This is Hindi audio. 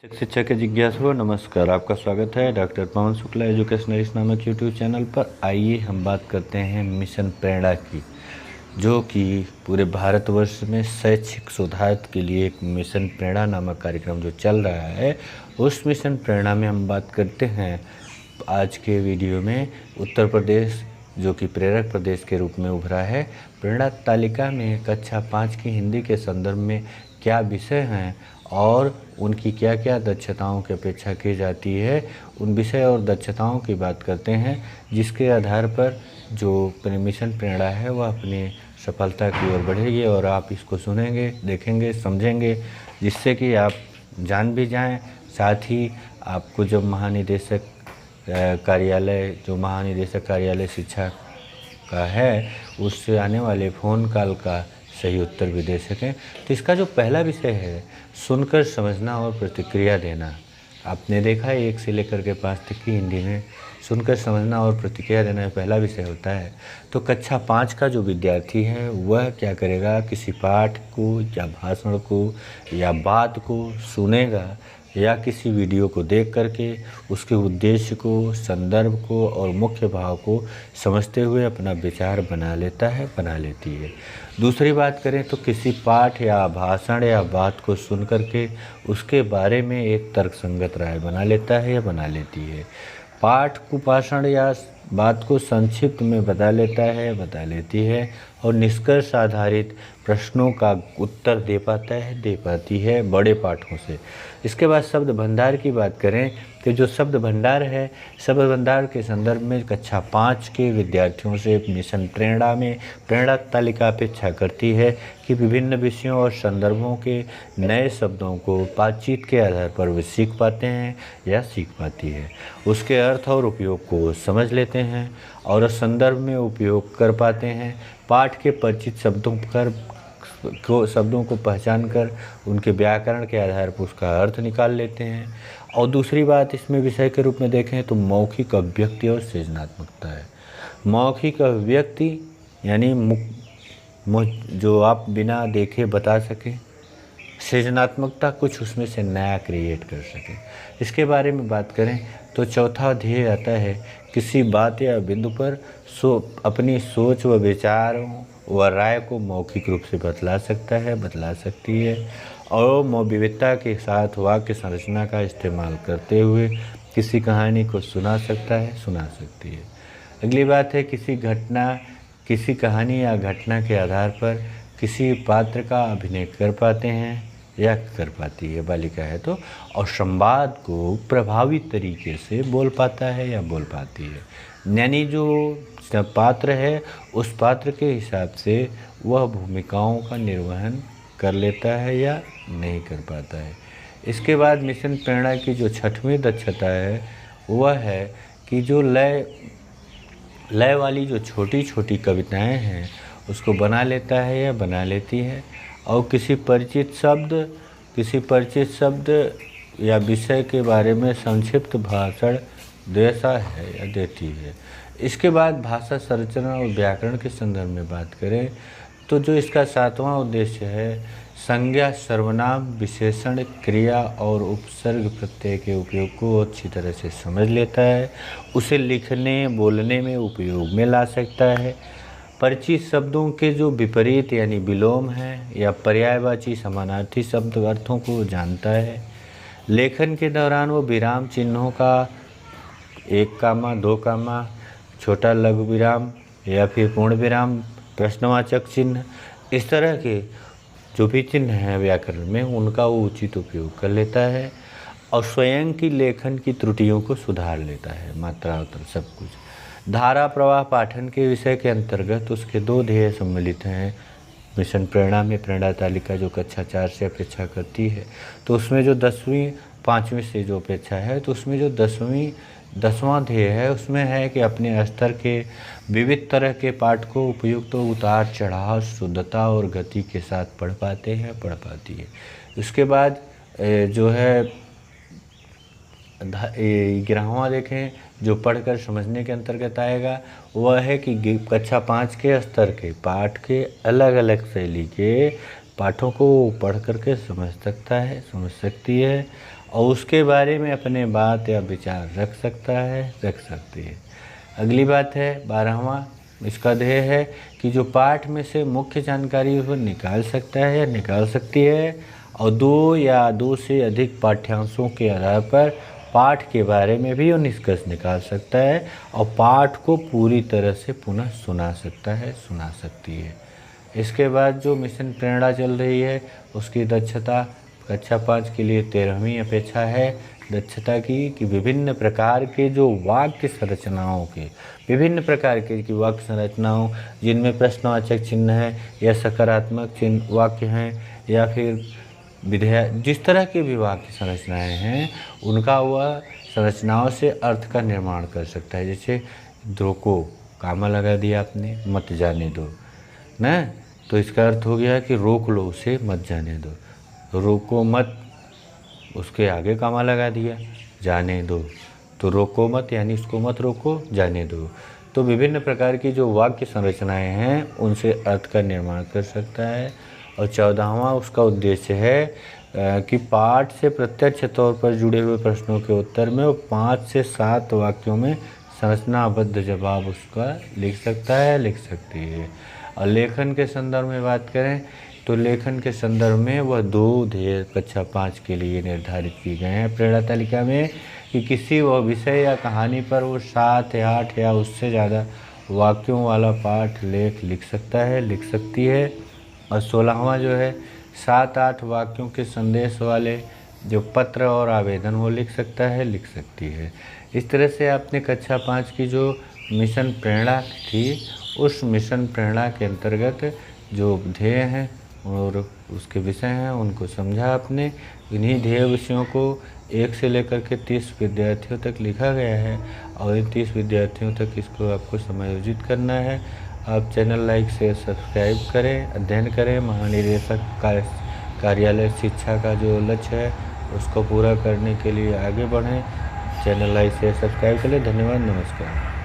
शिक्षा के जिज्ञासुओं नमस्कार। आपका स्वागत है डॉक्टर पवन शुक्ला एजुकेशनलिस्ट नामक यूट्यूब चैनल पर। आइए हम बात करते हैं मिशन प्रेरणा की, जो कि पूरे भारतवर्ष में शैक्षिक सुधार के लिए एक मिशन प्रेरणा नामक कार्यक्रम जो चल रहा है, उस मिशन प्रेरणा में हम बात करते हैं आज के वीडियो में उत्तर प्रदेश, जो कि प्रेरक प्रदेश के रूप में उभरा है। प्रेरणा तालिका में कक्षा 5 की हिंदी के संदर्भ में क्या विषय हैं और उनकी क्या क्या दक्षताओं की अपेक्षा की जाती है, उन विषय और दक्षताओं की बात करते हैं, जिसके आधार पर जो मिशन प्रेरणा है वह अपनी सफलता की ओर बढ़ेगी। और आप इसको सुनेंगे, देखेंगे, समझेंगे, जिससे कि आप जान भी जाएं। साथ ही आपको जब महानिदेशक कार्यालय शिक्षा का है, उससे आने वाले फ़ोन कॉल का सही उत्तर भी दे सकें। तो इसका जो पहला विषय है, सुनकर समझना और प्रतिक्रिया देना। आपने देखा है 1 से लेकर के 5 तक की हिंदी में सुनकर समझना और प्रतिक्रिया देना पहला विषय होता है। तो कक्षा 5 का जो विद्यार्थी है वह क्या करेगा, किसी पाठ को या भाषण को या बात को सुनेगा या किसी वीडियो को देख करके उसके उद्देश्य को, संदर्भ को और मुख्य भाव को समझते हुए अपना विचार बना लेता है, बना लेती है। दूसरी बात करें तो किसी पाठ या भाषण या बात को सुन करके उसके बारे में एक तर्कसंगत राय बना लेता है या बना लेती है। पाठ को, भाषण या बात को संक्षिप्त में बता लेता है, बता लेती है और निष्कर्ष आधारित प्रश्नों का उत्तर दे पाता है, दे पाती है बड़े पाठों से। इसके बाद शब्द भंडार की बात करें कि जो शब्द भंडार है, शब्द भंडार के संदर्भ में कक्षा 5 के विद्यार्थियों से मिशन प्रेरणा में प्रेरणा तालिका अपेक्षा करती है कि विभिन्न विषयों और संदर्भों के नए शब्दों को बातचीत के आधार पर वे सीख पाते हैं या सीख पाती है। उसके अर्थ और उपयोग को समझ लेते हैं और संदर्भ में उपयोग कर पाते हैं। पाठ के परिचित शब्दों को पहचान कर उनके व्याकरण के आधार पर उसका अर्थ निकाल लेते हैं। और दूसरी बात इसमें विषय के रूप में देखें तो मौखिक अभिव्यक्ति और सृजनात्मकता है। मौखिक अभिव्यक्ति यानी जो आप बिना देखे बता सकें, सृजनात्मकता कुछ उसमें से नया क्रिएट कर सकें। इसके बारे में बात करें तो चौथा ध्येय आता है किसी बात या बिंदु पर अपनी सोच व विचारों व राय को मौखिक रूप से बतला सकता है, बतला सकती है और विविधता के साथ वाक्य संरचना का इस्तेमाल करते हुए किसी कहानी को सुना सकता है, सुना सकती है। अगली बात है किसी कहानी या घटना के आधार पर किसी पात्र का अभिनय कर पाते हैं या कर पाती है बालिका है तो, और संवाद को प्रभावी तरीके से बोल पाता है या बोल पाती है। यानी जो पात्र है उस पात्र के हिसाब से वह भूमिकाओं का निर्वहन कर लेता है या नहीं कर पाता है। इसके बाद मिशन प्रेरणा की जो 6वीं दक्षता है वह है कि जो लय वाली जो छोटी छोटी कविताएं हैं उसको बना लेता है या बना लेती है और किसी परिचित शब्द या विषय के बारे में संक्षिप्त भाषण देता है या देती है। इसके बाद भाषा संरचना और व्याकरण के संदर्भ में बात करें तो जो इसका 7वां उद्देश्य है, संज्ञा, सर्वनाम, विशेषण, क्रिया और उपसर्ग प्रत्यय के उपयोग को अच्छी तरह से समझ लेता है, उसे लिखने बोलने में उपयोग में ला सकता है। परिचित शब्दों के जो विपरीत यानी विलोम हैं या पर्यायवाची समानार्थी शब्द अर्थों को जानता है। लेखन के दौरान वो विराम चिन्हों का 1 कामा, 2 कामा, छोटा लघु विराम या फिर पूर्ण विराम, प्रश्नवाचक चिन्ह, इस तरह के जो भी चिन्ह हैं व्याकरण में उनका वो उचित उपयोग कर लेता है और स्वयं की लेखन की त्रुटियों को सुधार लेता है, मात्रा उत्तर सब कुछ। धारा प्रवाह पाठन के विषय के अंतर्गत उसके 2 ध्येय सम्मिलित हैं मिशन प्रेरणा में। प्रेरणा तालिका जो कक्षा 4 से अपेक्षा करती है तो उसमें जो 10वीं 5वीं से जो अपेक्षा है तो उसमें जो 10वां ध्येय है उसमें है कि अपने स्तर के विविध तरह के पाठ को उपयुक्त उतार चढ़ाव, शुद्धता और गति के साथ पढ़ पाते हैं, पढ़ पाती है। उसके बाद जो है 11वां देखें जो पढ़कर समझने के अंतर्गत आएगा, वह है कि कक्षा 5 के स्तर के पाठ के अलग अलग शैली के पाठों को पढ़ करके समझ सकता है, समझ सकती है और उसके बारे में अपने बात या विचार रख सकता है, रख सकती है। अगली बात है 12वां, इसका ध्येय है कि जो पाठ में से मुख्य जानकारी वो निकाल सकता है या निकाल सकती है, और 2 या 2 से अधिक पाठ्यांशों के आधार पर पाठ के बारे में भी वो निष्कर्ष निकाल सकता है और पाठ को पूरी तरह से पुनः सुना सकता है, सुना सकती है। इसके बाद जो मिशन प्रेरणा चल रही है उसकी दक्षता कक्षा 5 के लिए 13वीं अपेक्षा है दक्षता की कि विभिन्न प्रकार के जो वाक्य संरचनाओं के विभिन्न प्रकार के वाक्य संरचनाओं जिनमें प्रश्नवाचक चिन्ह है या सकारात्मक चिन्ह वाक्य हैं या फिर विधेय जिस तरह के भी वाक्य संरचनाएं हैं उनका वह संरचनाओं से अर्थ का निर्माण कर सकता है। जैसे रोको, कामा लगा दिया आपने, मत जाने दो ना, तो इसका अर्थ हो गया कि रोक लो उसे, मत जाने दो। रोको मत, उसके आगे कामा लगा दिया, जाने दो, तो रोको मत यानी इसको मत रोको, जाने दो। तो विभिन्न प्रकार की जो वाक्य संरचनाएं हैं उनसे अर्थ का निर्माण कर सकता है। और 14वां उसका उद्देश्य है कि पाठ से प्रत्यक्ष तौर पर जुड़े हुए प्रश्नों के उत्तर में वो 5 से 7 वाक्यों में संरचनाबद्ध जवाब उसका लिख सकता है, लिख सकती है। और लेखन के संदर्भ में बात करें तो लेखन के संदर्भ में वह 2 ध्येय कक्षा 5 के लिए निर्धारित किए गए हैं प्रेरणा तालिका में कि किसी वह विषय या कहानी पर वो 7 या 8 या उससे ज़्यादा वाक्यों वाला पाठ लेख लिख सकता है, लिख सकती है। और 16वां जो है 7-8 वाक्यों के संदेश वाले जो पत्र और आवेदन वो लिख सकता है, लिख सकती है। इस तरह से आपने कक्षा 5 की जो मिशन प्रेरणा थी उस मिशन प्रेरणा के अंतर्गत जो ध्येय हैं और उसके विषय हैं उनको समझा आपने। इन्हीं ध्येय विषयों को 1 से लेकर के 30 विद्यार्थियों तक लिखा गया है और इन 30 विद्यार्थियों तक इसको आपको समायोजित करना है। आप चैनल लाइक शेयर सब्सक्राइब करें, अध्ययन करें। महानिदेशक कार्यालय शिक्षा का जो लक्ष्य है उसको पूरा करने के लिए आगे बढ़ें। चैनल लाइक शेयर सब्सक्राइब करें। धन्यवाद, नमस्कार।